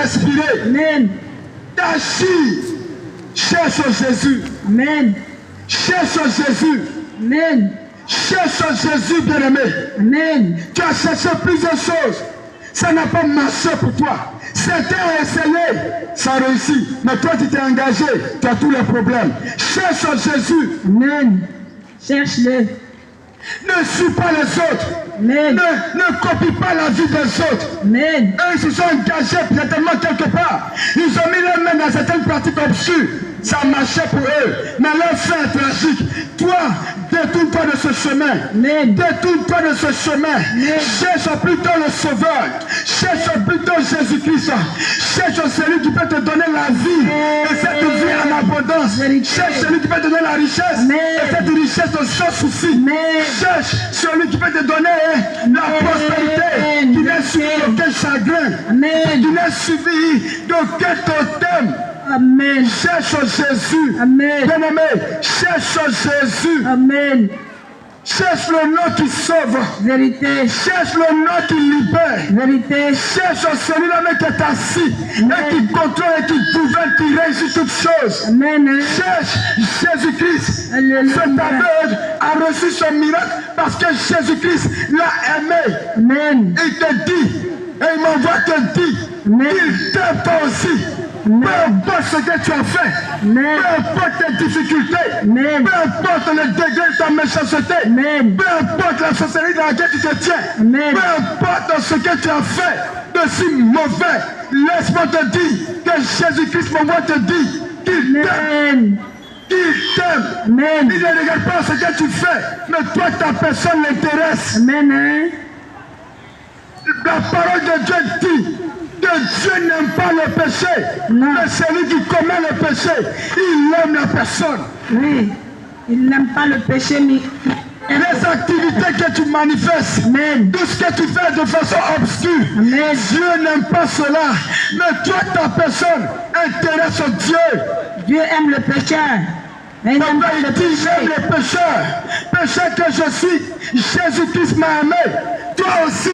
respirer. Amen. D'agir. Cherche Jésus. Amen. Cherche Jésus. Amen. Cherche Jésus, bien-aimé. Amen. Tu as cherché plusieurs choses. Ça n'a pas marché pour toi. Certains ont essayé, ça réussit. Mais toi, tu t'es engagé, tu as tous les problèmes. Cherche Jésus. Amen. Cherche-le. Ne suis pas les autres. Amen. Ne copie pas la vie des autres. Amen. Eux, ils se sont engagés peut-être quelque part. Ils ont mis leurs mains dans certaines pratiques obscures. Ça marchait pour eux. Mais leur fin est tragique. Toi, détourne-toi de ce chemin. Amen. Détourne-toi de ce chemin. Amen. Cherche plutôt le Sauveur. Cherche plutôt Jésus-Christ. Cherche celui qui peut te donner la vie. Et cette vie en abondance. Cherche celui qui peut te donner la richesse. Amen. Et cette richesse sans souci. Amen. Cherche celui qui peut te donner la prospérité. Qui n'est suivi d'aucun chagrin. Amen. Qui n'est suivi d'aucun totem. Amen. Cherche Jésus. Amen. Bien-aimé, cherche Jésus. Amen. Cherche le nom qui sauve. Vérité. Cherche le nom qui libère. Vérité. Cherche celui-là même qui est assis et qui contrôle et qui gouverne, qui réussit toutes choses. Amen. Cherche Jésus-Christ. Alléluia. Cet aveugle a reçu son miracle parce que Jésus-Christ l'a aimé. Amen. Il te dit, et il m'envoie te dire, Amen. il t'aime toi aussi. Amen. Peu importe ce que tu as fait, Amen. peu importe tes difficultés, Amen. peu importe le degré de ta méchanceté, Amen. peu importe la sorcellerie dans laquelle tu te tiens, Amen. peu importe ce que tu as fait de si mauvais, laisse-moi te dire que Jésus-Christ m'envoie te dire qu'il t'aime. Amen. Il t'aime. Amen. Il ne regarde pas ce que tu fais, mais toi, ta personne l'intéresse. Amen. La parole de Dieu dit que Dieu n'aime pas le péché, Non. mais celui qui commet le péché, il aime la personne. Oui. Il n'aime pas le péché, mais Les activités que tu manifestes, Amen. tout ce que tu fais de façon obscure, Amen. Dieu n'aime pas cela. Mais toi, ta personne intéresse Dieu. Dieu aime le pécheur. Mais il n'aime Papa, pas il le dit, péché. j'aime les pécheurs. Pécheur que je suis, Jésus-Christ m'a aimé. Toi aussi.